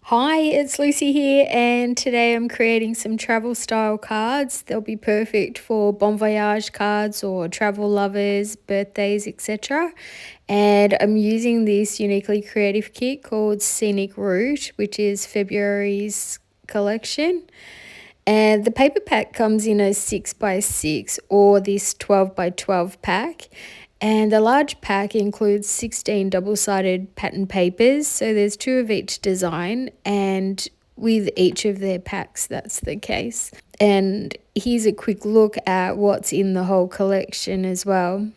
Hi, it's Lucy here, and today I'm creating some travel style cards. They'll be perfect for bon voyage cards or travel lovers, birthdays, etc. And I'm using this uniquely creative kit called Scenic Route, which is February's collection. And the paper pack comes in a 6x6 or this 12x12 pack. And the large pack includes 16 double-sided pattern papers. So there's two of each design, and with each of their packs, that's the case. And here's a quick look at what's in the whole collection as well.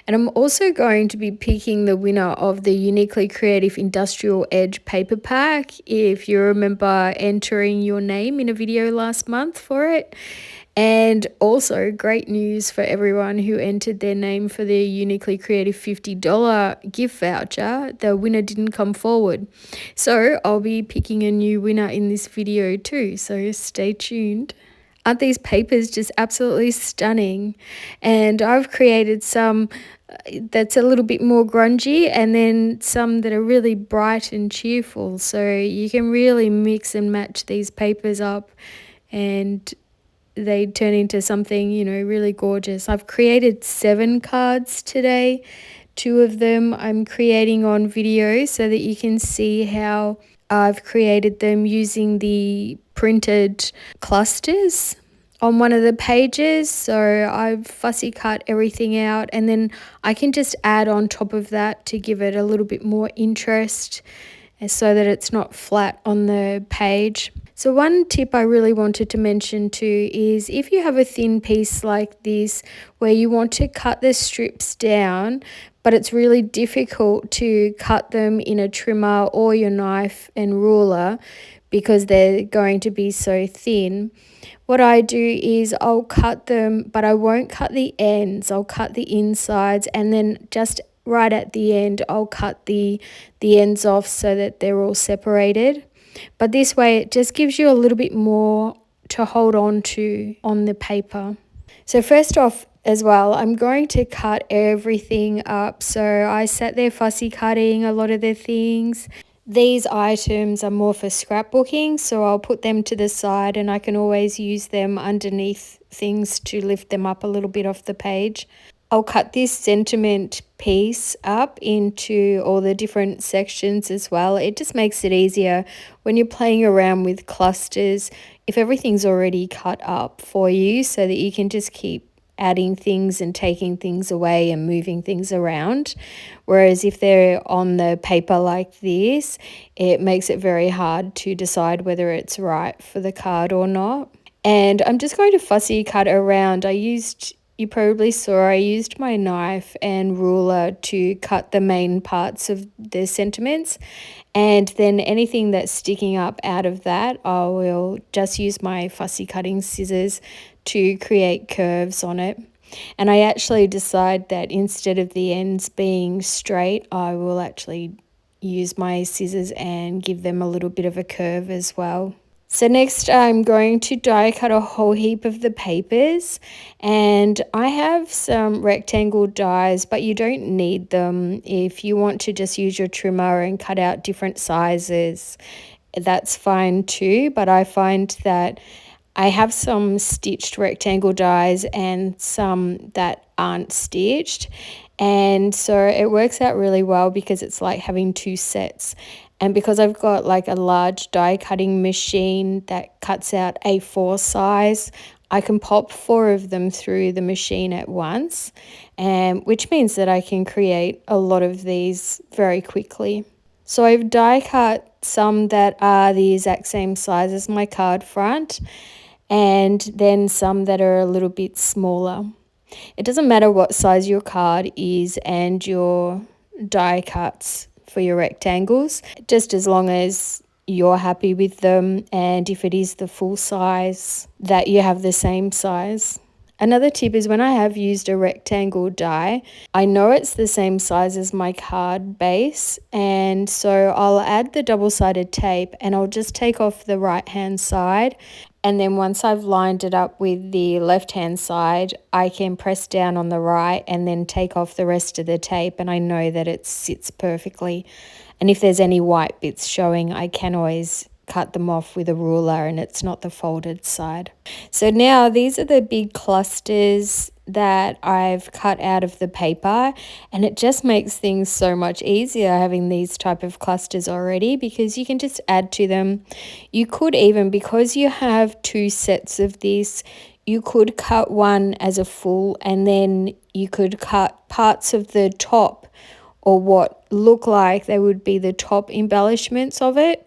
And I'm also going to be picking the winner of the Uniquely Creative Industrial Edge paper pack. If you remember entering your name in a video last month for it. And also great news for everyone who entered their name for the Uniquely Creative $50 gift voucher. The winner didn't come forward. So I'll be picking a new winner in this video too. So stay tuned. Aren't these papers just absolutely stunning? And I've created some that's a little bit more grungy, and then some that are really bright and cheerful. So you can really mix and match these papers up, and they turn into something, really gorgeous. I've created 7 cards today. 2 of them I'm creating on video so that you can see how I've created them using the printed clusters on one of the pages. So I've fussy cut everything out, and then I can just add on top of that to give it a little bit more interest so that it's not flat on the page. So one tip I really wanted to mention too is if you have a thin piece like this where you want to cut the strips down, but it's really difficult to cut them in a trimmer or your knife and ruler because they're going to be so thin, what I do is I'll cut them, but I won't cut the ends. I'll cut the insides, and then just right at the end I'll cut the ends off so that they're all separated. But this way it just gives you a little bit more to hold on to on the paper. So first off as well, I'm going to cut everything up. So I sat there fussy cutting a lot of the things. These items are more for scrapbooking, so I'll put them to the side, and I can always use them underneath things to lift them up a little bit off the page. I'll cut this sentiment piece up into all the different sections as well. It just makes it easier when you're playing around with clusters if everything's already cut up for you, so that you can just keep adding things and taking things away and moving things around. Whereas if they're on the paper like this, it makes it very hard to decide whether it's right for the card or not. And I'm just going to fussy cut around. You probably saw I used my knife and ruler to cut the main parts of the sentiments, and then anything that's sticking up out of that, I will just use my fussy cutting scissors to create curves on it. And I actually decide that instead of the ends being straight, I will actually use my scissors and give them a little bit of a curve as well. So next I'm going to die cut a whole heap of the papers, and I have some rectangle dies, but you don't need them. If you want to just use your trimmer and cut out different sizes, that's fine too, but I find that I have some stitched rectangle dies and some that aren't stitched, and so it works out really well because it's like having 2 sets. And because I've got like a large die cutting machine that cuts out A4 size, I can pop 4 of them through the machine at once, and which means that I can create a lot of these very quickly. So I've die cut some that are the exact same size as my card front, and then some that are a little bit smaller. It doesn't matter what size your card is and your die cuts for your rectangles, just as long as you're happy with them, and if it is the full size, that you have the same size. Another tip is when I have used a rectangle die, I know it's the same size as my card base, and so I'll add the double-sided tape and I'll just take off the right-hand side, and then once I've lined it up with the left-hand side, I can press down on the right and then take off the rest of the tape, and I know that it sits perfectly. And if there's any white bits showing, I can always cut them off with a ruler and it's not the folded side. So now these are the big clusters that I've cut out of the paper, and it just makes things so much easier having these type of clusters already, because you can just add to them. You could even, because you have 2 sets of this, you could cut one as a full, and then you could cut parts of the top, or what look like they would be the top embellishments of it.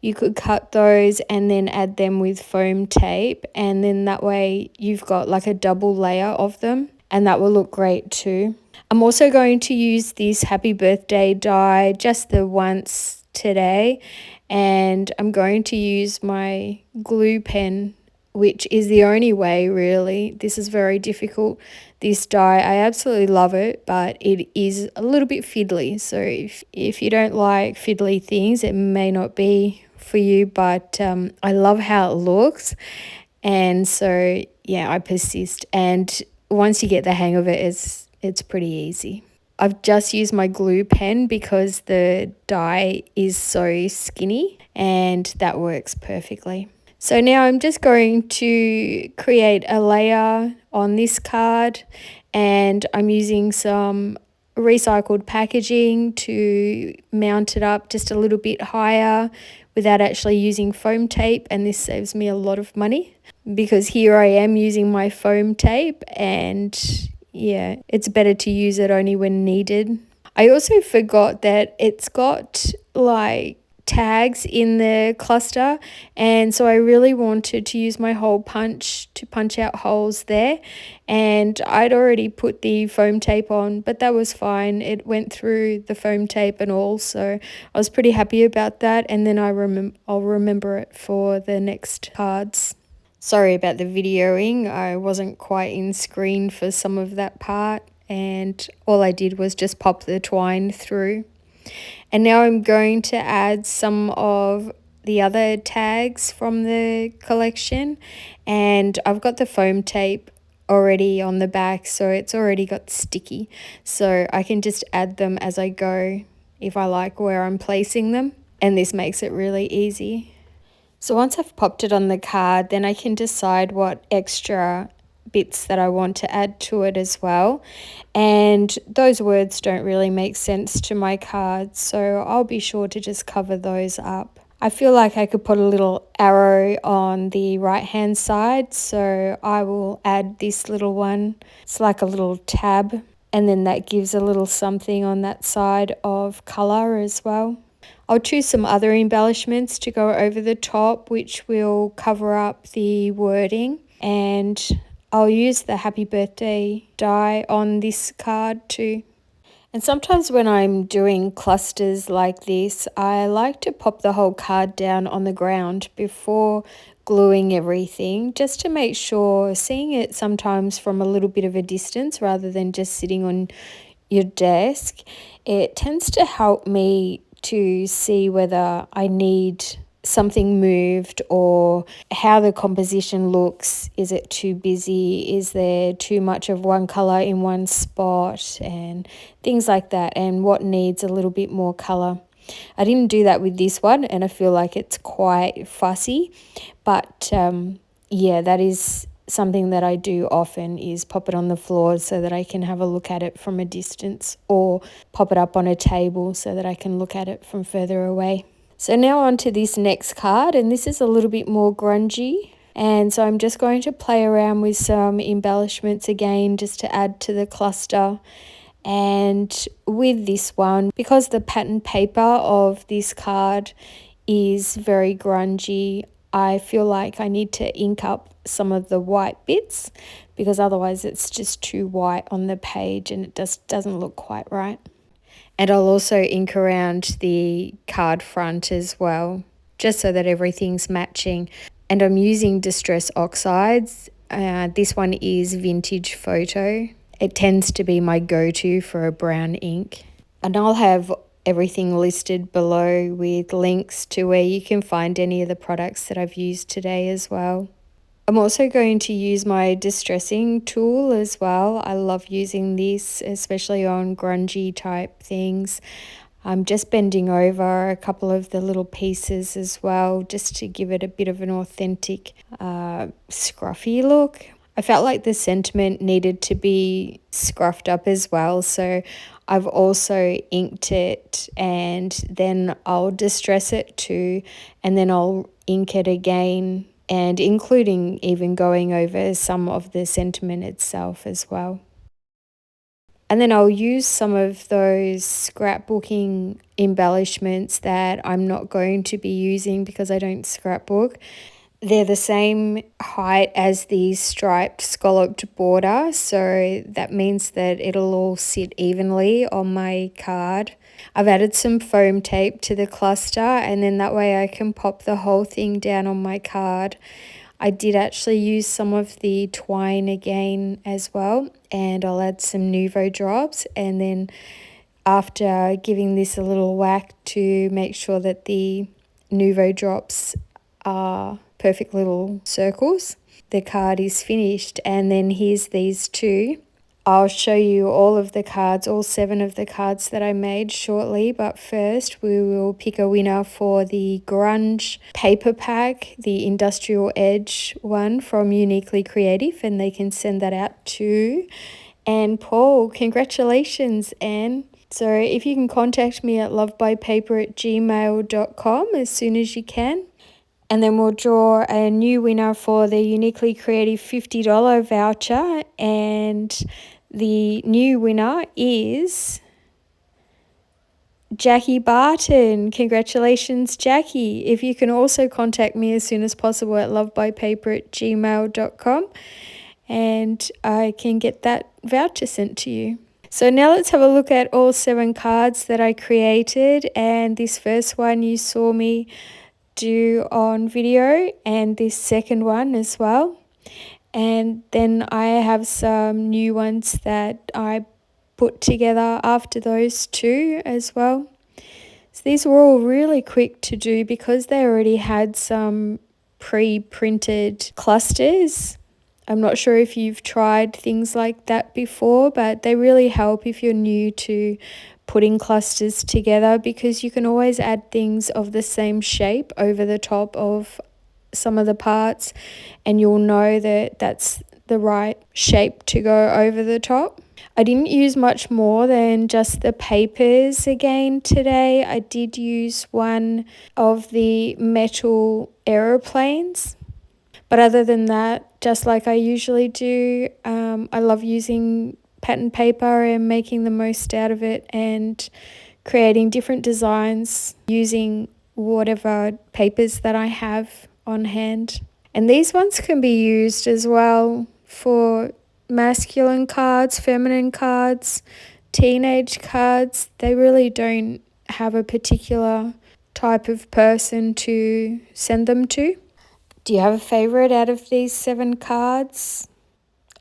You could cut those and then add them with foam tape, and then that way you've got like a double layer of them, and that will look great too. I'm also going to use this happy birthday die just the once today, and I'm going to use my glue pen, which is the only way really. This is very difficult. This die, I absolutely love it, but it is a little bit fiddly. So if you don't like fiddly things, it may not be for you, but I love how it looks. And so, yeah, I persist. And once you get the hang of it, it's pretty easy. I've just used my glue pen because the die is so skinny, and that works perfectly. So now I'm just going to create a layer on this card, and I'm using some recycled packaging to mount it up just a little bit higher without actually using foam tape, and this saves me a lot of money because here I am using my foam tape, and yeah, it's better to use it only when needed. I also forgot that it's got like tags in the cluster, and so I really wanted to use my hole punch to punch out holes there, and I'd already put the foam tape on, but that was fine. It went through the foam tape and all, so I was pretty happy about that, and then I'll remember it for the next cards. Sorry about the videoing, I wasn't quite in screen for some of that part, and all I did was just pop the twine through. And now I'm going to add some of the other tags from the collection, and I've got the foam tape already on the back, so it's already got sticky, so I can just add them as I go if I like where I'm placing them, and this makes it really easy. So once I've popped it on the card, then I can decide what extra bits that I want to add to it as well, and those words don't really make sense to my card, so I'll be sure to just cover those up. I feel like I could put a little arrow on the right hand side, so I will add this little one. It's like a little tab, and then that gives a little something on that side of colour as well. I'll choose some other embellishments to go over the top, which will cover up the wording, and I'll use the happy birthday die on this card too. And sometimes when I'm doing clusters like this, I like to pop the whole card down on the ground before gluing everything, just to make sure, seeing it sometimes from a little bit of a distance rather than just sitting on your desk, it tends to help me to see whether I need something moved or how the composition looks. Is it too busy? Is there too much of one color in one spot? And things like that, and what needs a little bit more color. I didn't do that with this one, and I feel like it's quite fussy, but yeah, that is something that I do often, is pop it on the floor so that I can have a look at it from a distance, or pop it up on a table so that I can look at it from further away. So now on to this next card, and this is a little bit more grungy, and so I'm just going to play around with some embellishments again just to add to the cluster. And with this one, because the pattern paper of this card is very grungy, I feel like I need to ink up some of the white bits, because otherwise it's just too white on the page and it just doesn't look quite right. And I'll also ink around the card front as well, just so that everything's matching. And I'm using Distress Oxides. This one is Vintage Photo. It tends to be my go-to for a brown ink. And I'll have everything listed below with links to where you can find any of the products that I've used today as well. I'm also going to use my distressing tool as well. I love using this, especially on grungy type things. I'm just bending over a couple of the little pieces as well, just to give it a bit of an authentic scruffy look. I felt like the sentiment needed to be scruffed up as well, so I've also inked it, and then I'll distress it too, and then I'll ink it again, and including even going over some of the sentiment itself as well. And then I'll use some of those scrapbooking embellishments that I'm not going to be using because I don't scrapbook. They're the same height as the striped scalloped border, so that means that it'll all sit evenly on my card. I've added some foam tape to the cluster, and then that way I can pop the whole thing down on my card. I did actually use some of the twine again as well, and I'll add some Nuvo drops, and then after giving this a little whack to make sure that the Nuvo drops are perfect little circles, the card is finished. And then here's these two. I'll show you all of the cards, all 7 of the cards that I made shortly, but first we will pick a winner for the Grunge paper pack, the Industrial Edge one from Uniquely Creative, and they can send that out to Anne Paul. Congratulations, Anne. So if you can contact me at lovebypaper@gmail.com as soon as you can. And then we'll draw a new winner for the Uniquely Creative $50 voucher. And the new winner is Jackie Barton. Congratulations, Jackie. If you can also contact me as soon as possible at lovebypaper@gmail.com, and I can get that voucher sent to you. So now let's have a look at all 7 cards that I created. And this first one you saw me do on video, and this second one as well. And then I have some new ones that I put together after those two as well. So these were all really quick to do because they already had some pre-printed clusters. I'm not sure if you've tried things like that before, but they really help if you're new to putting clusters together, because you can always add things of the same shape over the top of some of the parts, and you'll know that that's the right shape to go over the top. I didn't use much more than just the papers again today. I did use one of the metal aeroplanes. But other than that, just like I usually do, I love using pattern paper and making the most out of it and creating different designs using whatever papers that I have on hand. And these ones can be used as well for masculine cards, feminine cards, teenage cards. They really don't have a particular type of person to send them to. Do you have a favourite out of these 7 cards?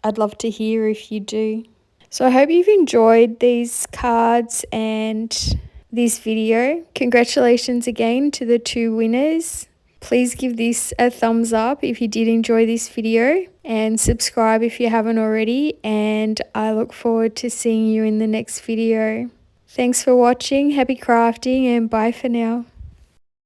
I'd love to hear if you do. So I hope you've enjoyed these cards and this video. Congratulations again to the 2 winners. Please give this a thumbs up if you did enjoy this video, and subscribe if you haven't already, and I look forward to seeing you in the next video. Thanks for watching, happy crafting, and bye for now.